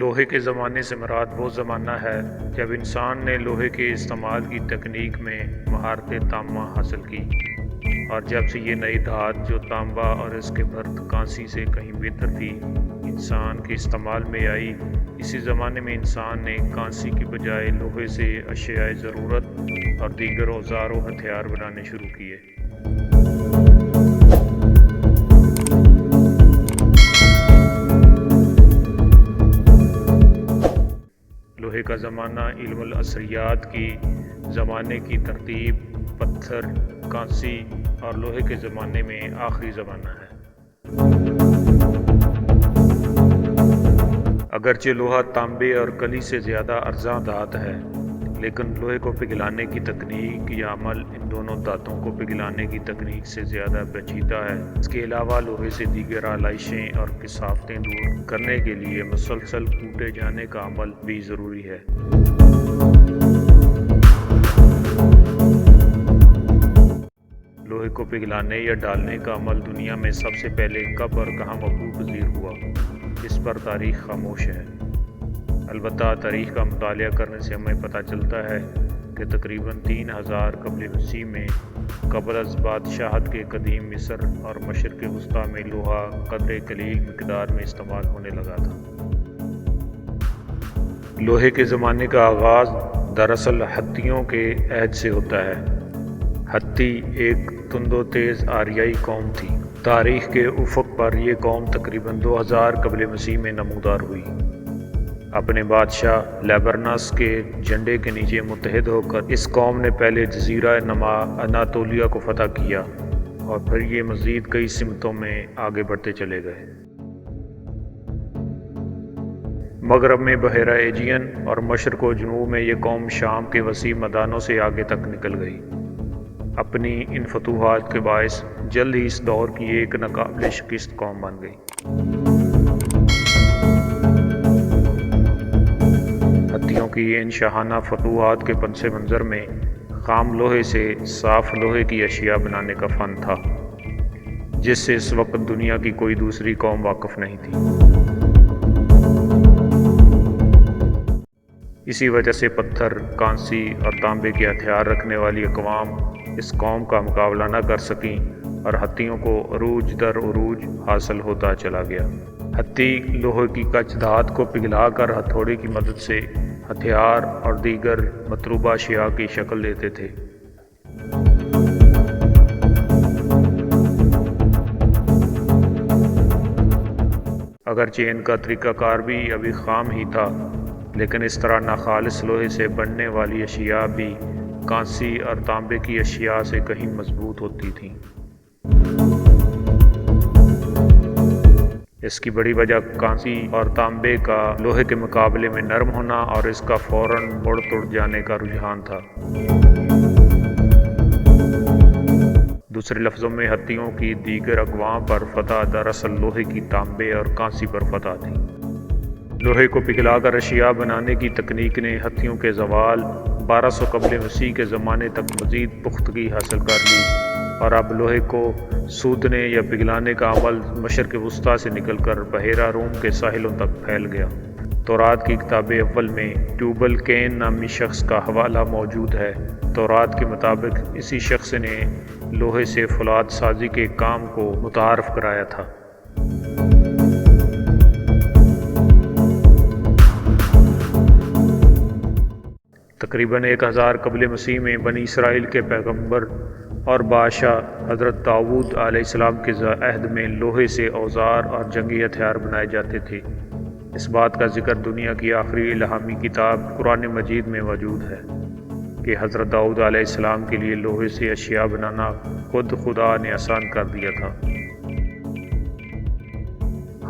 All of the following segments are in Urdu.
لوہے کے زمانے سے مراد وہ زمانہ ہے جب انسان نے لوہے کے استعمال کی تکنیک میں مہارت تامہ حاصل کی، اور جب سے یہ نئی دھات جو تانبا اور اس کے برد کانسی سے کہیں بہتر تھی انسان کے استعمال میں آئی، اسی زمانے میں انسان نے کانسی کی بجائے لوہے سے اشیاء ضرورت اور دیگر اوزار و ہتھیار بنانے شروع کیے۔ لوہے کا زمانہ علم العصریات کی زمانے کی ترتیب پتھر، کانسی اور لوہے کے زمانے میں آخری زمانہ ہے۔ اگرچہ لوہا تانبے اور کلی سے زیادہ ارزاں دھات ہے، لیکن لوہے کو پگھلانے کی تکنیک یا عمل ان دونوں دھاتوں کو پگھلانے کی تکنیک سے زیادہ پیچیدہ ہے۔ اس کے علاوہ لوہے سے دیگر آلائشیں اور کثافتیں دور کرنے کے لیے مسلسل کوٹے جانے کا عمل بھی ضروری ہے۔ لوہے کو پگھلانے یا ڈالنے کا عمل دنیا میں سب سے پہلے کب اور کہاں وقوع پذیر ہوا، اس پر تاریخ خاموش ہے۔ البتہ تاریخ کا مطالعہ کرنے سے ہمیں پتہ چلتا ہے کہ تقریباً 3000 قبل مسیح میں قبل از بادشاہت کے قدیم مصر اور مشرق وسطیٰ میں لوہا قدر قلیل مقدار میں استعمال ہونے لگا تھا۔ لوہے کے زمانے کا آغاز دراصل ہتھیوں کے عہد سے ہوتا ہے۔ ہتھی ایک تند و تیز آریائی قوم تھی۔ تاریخ کے افق پر یہ قوم تقریباً 2000 قبل مسیح میں نمودار ہوئی۔ اپنے بادشاہ لیبرنس کے جھنڈے کے نیچے متحد ہو کر اس قوم نے پہلے جزیرہ نما اناطولیہ کو فتح کیا، اور پھر یہ مزید کئی سمتوں میں آگے بڑھتے چلے گئے۔ مغرب میں بحیرہ ایجین اور مشرق و جنوب میں یہ قوم شام کے وسیع میدانوں سے آگے تک نکل گئی۔ اپنی ان فتوحات کے باعث جلد ہی اس دور کی ایک ناقابل شکست قوم بن گئی۔ ہتھیوں کی ان شاہانہ فتوحات کے پس منظر میں خام لوہے سے صاف لوہے کی اشیاء بنانے کا فن تھا، جس سے اس وقت دنیا کی کوئی دوسری قوم واقف نہیں تھی۔ اسی وجہ سے پتھر، کانسی اور تانبے کے ہتھیار رکھنے والی اقوام اس قوم کا مقابلہ نہ کر سکیں، اور ہتھیوں کو عروج در عروج حاصل ہوتا چلا گیا۔ ہتھی لوہے کی کچ دھات کو پگھلا کر ہتھوڑے کی مدد سے ہتھیار اور دیگر مطلوبہ اشیاء کی شکل دیتے تھے۔ اگرچہ ان کا طریقہ کار بھی ابھی خام ہی تھا، لیکن اس طرح ناخالص لوہے سے بننے والی اشیاء بھی کانسی اور تانبے کی اشیاء سے کہیں مضبوط ہوتی تھیں۔ اس کی بڑی وجہ کانسی اور تانبے کا لوہے کے مقابلے میں نرم ہونا اور اس کا فوراً مڑ توڑ جانے کا رجحان تھا۔ دوسرے لفظوں میں ہتھیوں کی دیگر اقوام پر فتح دراصل لوہے کی تانبے اور کانسی پر فتح تھی۔ لوہے کو پگھلا کر اشیاء بنانے کی تکنیک نے ہتھیوں کے زوال 1200 قبل مسیح کے زمانے تک مزید پختگی حاصل کر لی، اور اب لوہے کو سودنے یا پگھلانے کا عمل مشرق وسطیٰ سے نکل کر بحیرہ روم کے ساحلوں تک پھیل گیا۔ تورات کی کتاب اول میں ٹوبل کین نامی شخص کا حوالہ موجود ہے۔ تورات کے مطابق اسی شخص نے لوہے سے فولاد سازی کے کام کو متعارف کرایا تھا۔ تقریباً 1000 قبل مسیح میں بنی اسرائیل کے پیغمبر اور بادشاہ حضرت داؤد علیہ السلام کے عہد میں لوہے سے اوزار اور جنگی ہتھیار بنائے جاتے تھے۔ اس بات کا ذکر دنیا کی آخری الہامی کتاب قرآن مجید میں موجود ہے کہ حضرت داؤد علیہ السلام کے لیے لوہے سے اشیاء بنانا خود خدا نے آسان کر دیا تھا۔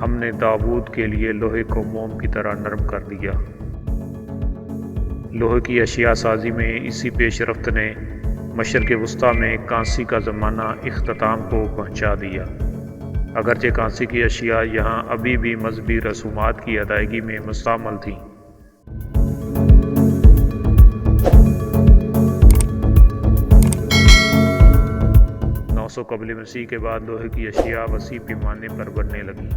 ہم نے داؤد کے لیے لوہے کو موم کی طرح نرم کر دیا۔ لوہے کی اشیاء سازی میں اسی پیش رفت نے مشرق وسطیٰ میں کانسی کا زمانہ اختتام کو پہنچا دیا۔ اگرچہ کانسی کی اشیاء یہاں ابھی بھی مذہبی رسومات کی ادائیگی میں مستعمل تھیں۔ 900 قبل مسیح کے بعد لوہے کی اشیاء وسیع پیمانے پر بننے لگیں۔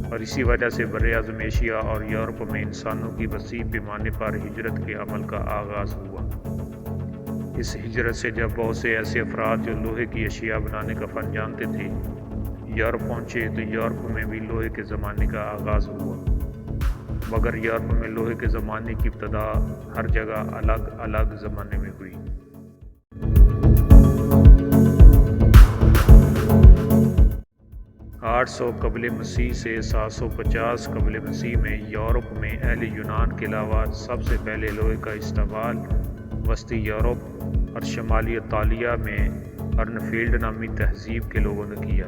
اور اسی وجہ سے براعظم ایشیا اور یورپ میں انسانوں کی وسیع پیمانے پر ہجرت کے عمل کا آغاز ہوا۔ اس ہجرت سے جب بہت سے ایسے افراد جو لوہے کی اشیاء بنانے کا فن جانتے تھے یورپ پہنچے تو یورپ میں بھی لوہے کے زمانے کا آغاز ہوا، مگر یورپ میں لوہے کے زمانے کی ابتدا ہر جگہ الگ الگ زمانے میں ہوئی۔ 800 قبل مسیح سے 750 قبل مسیح میں یورپ میں اہل یونان کے علاوہ سب سے پہلے لوہے کا استعمال وسطی یورپ اور شمالی اطالیہ میں ارنفیلڈ نامی تہذیب کے لوگوں نے کیا۔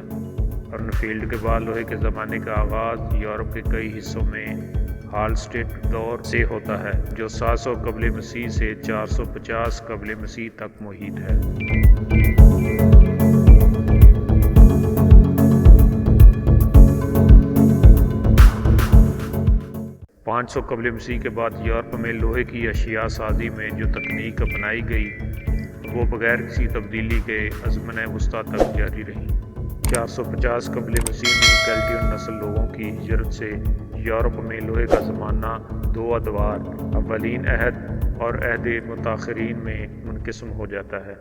ارنفیلڈ کے بعد لوہے کے زمانے کا آغاز یورپ کے کئی حصوں میں ہالسٹیڈ دور سے ہوتا ہے جو 700 قبل مسیح سے 450 قبل مسیح تک محیط ہے۔ 500 قبل مسیح کے بعد یورپ میں لوہے کی اشیاء سازی میں جو تکنیک اپنائی گئی وہ بغیر کسی تبدیلی کے ازمنہ وسطیٰ تک جاری رہی۔ 450 قبل مسیح میں کیلٹین نسل لوگوں کی ہجرت سے یورپ میں لوہے کا زمانہ دو ادوار اولین عہد اور عہد متاخرین میں منقسم ہو جاتا ہے۔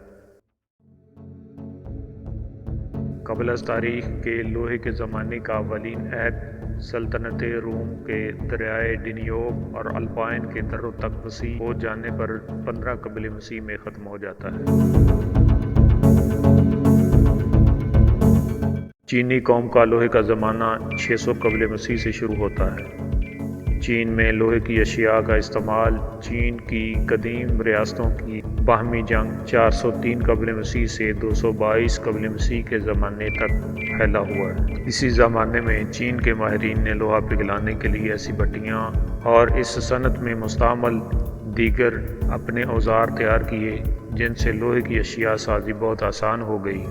قبل از تاریخ کے لوہے کے زمانے کا اولین عہد سلطنت روم کے دریائے ڈینیوب اور الپائن کے دروں تک وسیع ہو جانے پر 15 قبل مسیح میں ختم ہو جاتا ہے۔ چینی قوم کا لوہے کا زمانہ 600 قبل مسیح سے شروع ہوتا ہے۔ چین میں لوہے کی اشیاء کا استعمال چین کی قدیم ریاستوں کی باہمی جنگ 403 قبل مسیح سے 222 قبل مسیح کے زمانے تک پھیلا ہوا ہے۔ اسی زمانے میں چین کے ماہرین نے لوہا پگھلانے کے لیے ایسی بھٹیاں اور اس صنعت میں مستعمل دیگر اپنے اوزار تیار کیے جن سے لوہے کی اشیاء سازی بہت آسان ہو گئی۔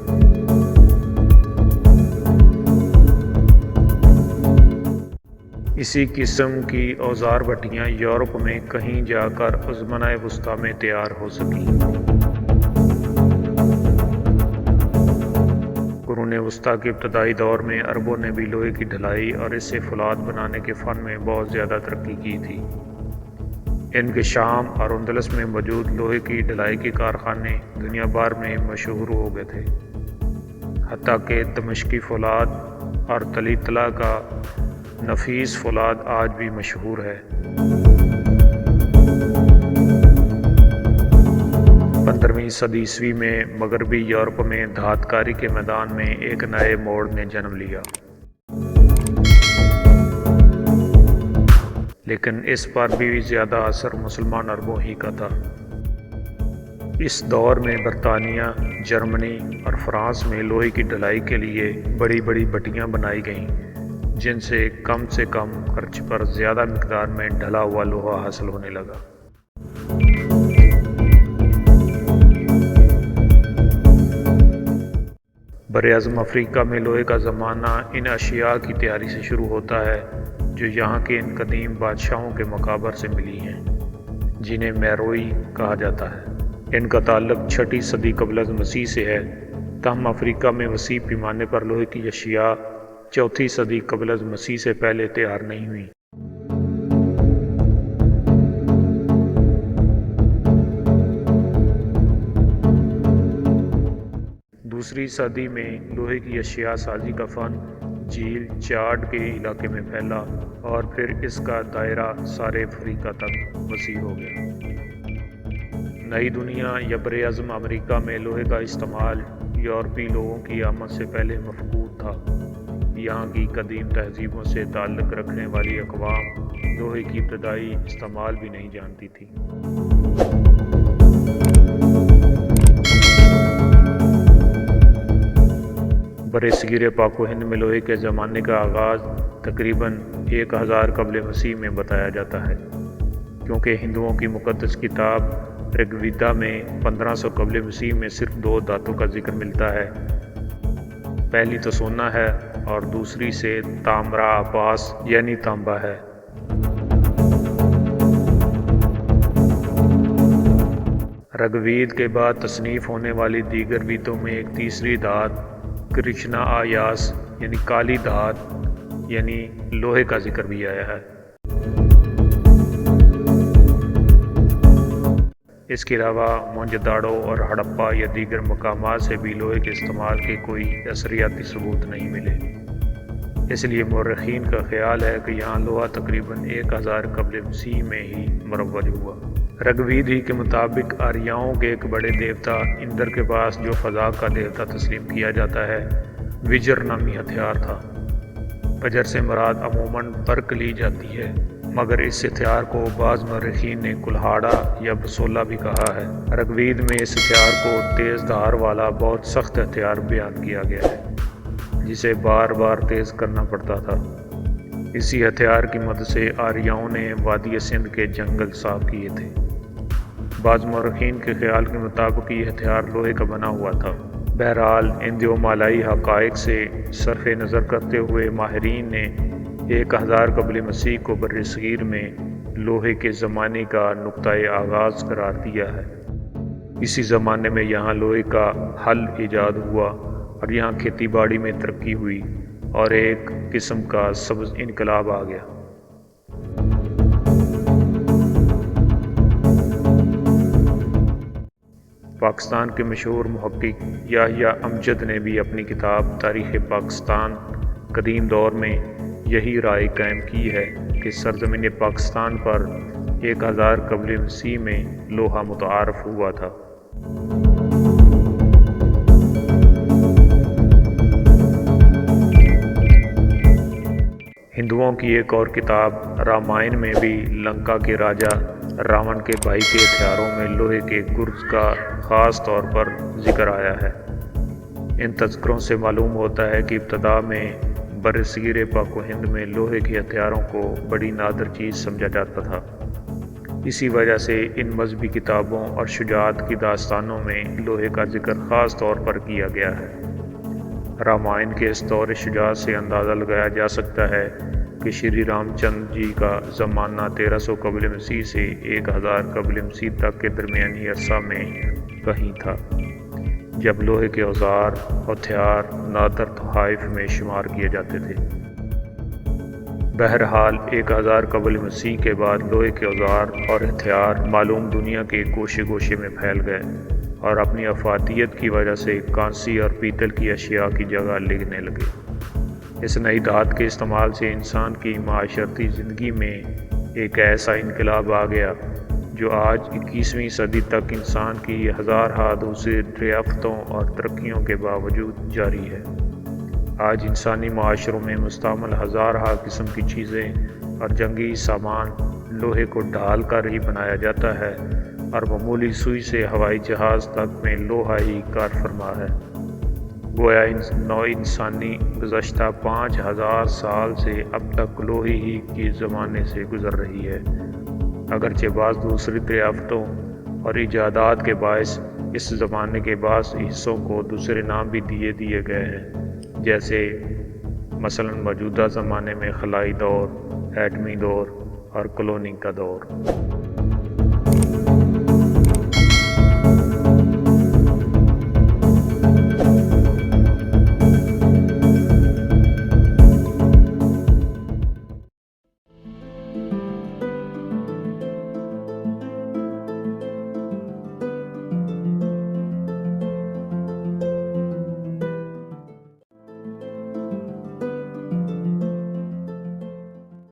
اسی قسم کی اوزار بھٹیاں یورپ میں کہیں جا کر ازمنہ وسطیٰ میں تیار ہو سکیں۔ قرون وسطیٰ کے ابتدائی دور میں عربوں نے بھی لوہے کی ڈھلائی اور اس سے فولاد بنانے کے فن میں بہت زیادہ ترقی کی تھی۔ ان کے شام اور اندلس میں موجود لوہے کی ڈھلائی کے کارخانے دنیا بھر میں مشہور ہو گئے تھے، حتیٰ کہ دمشقی فولاد اور طلع کا نفیس فولاد آج بھی مشہور ہے۔ 15ویں صدی عیسوی میں مغربی یورپ میں دھات کاری کے میدان میں ایک نئے موڑ نے جنم لیا، لیکن اس پر بھی زیادہ اثر مسلمان عربوں ہی کا تھا۔ اس دور میں برطانیہ، جرمنی اور فرانس میں لوہے کی ڈھلائی کے لیے بڑی بڑی بھٹیاں بنائی گئیں جن سے کم خرچ پر زیادہ مقدار میں ڈھلا ہوا لوہا حاصل ہونے لگا۔ براعظم افریقہ میں لوہے کا زمانہ ان اشیاء کی تیاری سے شروع ہوتا ہے جو یہاں کے ان قدیم بادشاہوں کے مقابر سے ملی ہیں، جنہیں میروئی کہا جاتا ہے۔ ان کا تعلق 6 صدی قبل از مسیح سے ہے، تاہم افریقہ میں وسیع پیمانے پر لوہے کی اشیاء 4 صدی قبل از مسیح سے پہلے تیار نہیں ہوئی۔ دوسری صدی میں لوہے کی اشیاء سازی کا فن جھیل چاڈ کے علاقے میں پھیلا اور پھر اس کا دائرہ سارے افریقہ تک وسیع ہو گیا۔ نئی دنیا یا براعظم امریکہ میں لوہے کا استعمال یورپی لوگوں کی آمد سے پہلے مفقود تھا۔ یہاں کی قدیم تہذیبوں سے تعلق رکھنے والی اقوام لوہے کی ابتدائی استعمال بھی نہیں جانتی تھی۔ برصغیر پاک و ہند میں لوہے کے زمانے کا آغاز تقریباً 1000 قبل مسیح میں بتایا جاتا ہے، کیونکہ ہندوؤں کی مقدس کتاب رگ ویدا میں 1500 قبل مسیح میں صرف 2 دھاتوں کا ذکر ملتا ہے، پہلی تو سونا ہے اور دوسری سے تامرا پاس یعنی تانبا ہے۔ رگ وید کے بعد تصنیف ہونے والی دیگر ویدوں میں ایک تیسری دھات کرشنا آیاس یعنی کالی دھات یعنی لوہے کا ذکر بھی آیا ہے۔ اس کے علاوہ موہنجودڑو اور ہڑپا یا دیگر مقامات سے بھی لوہے کے استعمال کے کوئی اثریاتی ثبوت نہیں ملے۔ اس لیے مورخین کا خیال ہے کہ یہاں لوہا تقریباً 1000 قبل مسیح میں ہی مروج ہوا۔ رگوید ہی کے مطابق آریاؤں کے ایک بڑے دیوتا اندر کے پاس جو فضا کا دیوتا تسلیم کیا جاتا ہے وجر نامی ہتھیار تھا۔ وجر سے مراد عموماً برق لی جاتی ہے، مگر اس ہتھیار کو بعض مورخین نے کلہاڑا یا بسولہ بھی کہا ہے۔ رگوید میں اس ہتھیار کو تیز دھار والا بہت سخت ہتھیار بیان کیا گیا ہے جسے بار بار تیز کرنا پڑتا تھا۔ اسی ہتھیار کی مدد سے آریاؤں نے وادی سندھ کے جنگل صاف کیے تھے۔ بعض مورخین کے خیال کے مطابق یہ ہتھیار لوہے کا بنا ہوا تھا۔ بہرحال اندو مالائی حقائق سے صرف نظر کرتے ہوئے ماہرین نے 1000 قبل مسیح کو برصغیر میں لوہے کے زمانے کا نقطۂ آغاز قرار دیا ہے۔ اسی زمانے میں یہاں لوہے کا حل ایجاد ہوا اور یہاں کھیتی باڑی میں ترقی ہوئی اور ایک قسم کا سبز انقلاب آ گیا۔ پاکستان کے مشہور محقق یحییٰ امجد نے بھی اپنی کتاب تاریخ پاکستان قدیم دور میں یہی رائے قائم کی ہے کہ سرزمین پاکستان پر 1000 قبل مسیح میں لوہا متعارف ہوا تھا۔ ہندوؤں کی ایک اور کتاب رامائن میں بھی لنکا کے راجا راون کے بھائی کے ہتھیاروں میں لوہے کے گرز کا خاص طور پر ذکر آیا ہے۔ ان تذکروں سے معلوم ہوتا ہے کہ ابتدا میں برصغیر پاک و ہند میں لوہے کے ہتھیاروں کو بڑی نادر چیز سمجھا جاتا تھا۔ اسی وجہ سے ان مذہبی کتابوں اور شجاعت کی داستانوں میں لوہے کا ذکر خاص طور پر کیا گیا ہے۔ رامائن کے اس دور شجاعت سے اندازہ لگایا جا سکتا ہے کہ شری رام چندر جی کا زمانہ 1300 قبل مسیح سے 1000 قبل مسیح تک کے درمیانی عرصہ میں کہیں تھا، جب لوہے کے اوزار اور ہتھیار نادر تحائف میں شمار کیے جاتے تھے۔ بہرحال 1000 قبل مسیح کے بعد لوہے کے اوزار اور ہتھیار معلوم دنیا کے گوشے گوشے میں پھیل گئے اور اپنی افادیت کی وجہ سے کانسی اور پیتل کی اشیاء کی جگہ لینے لگے۔ اس نئی دھات کے استعمال سے انسان کی معاشرتی زندگی میں ایک ایسا انقلاب آ گیا جو آج 21ویں صدی تک انسان کی ہزارہا دوسری دریافتوں اور ترقیوں کے باوجود جاری ہے۔ آج انسانی معاشروں میں مستعمل ہزارہا قسم کی چیزیں اور جنگی سامان لوہے کو ڈھال کر ہی بنایا جاتا ہے اور معمولی سوئی سے ہوائی جہاز تک میں لوہا ہی کار فرما ہے۔ گویا نو انسانی گزشتہ 5000 سال سے اب تک لوہے ہی کے زمانے سے گزر رہی ہے، اگرچہ بعض دوسری دریافتوں اور ایجادات کے باعث اس زمانے کے بعض حصوں کو دوسرے نام بھی دیے گئے ہیں، جیسے مثلاً موجودہ زمانے میں خلائی دور، ایٹمی دور اور کلوننگ کا دور۔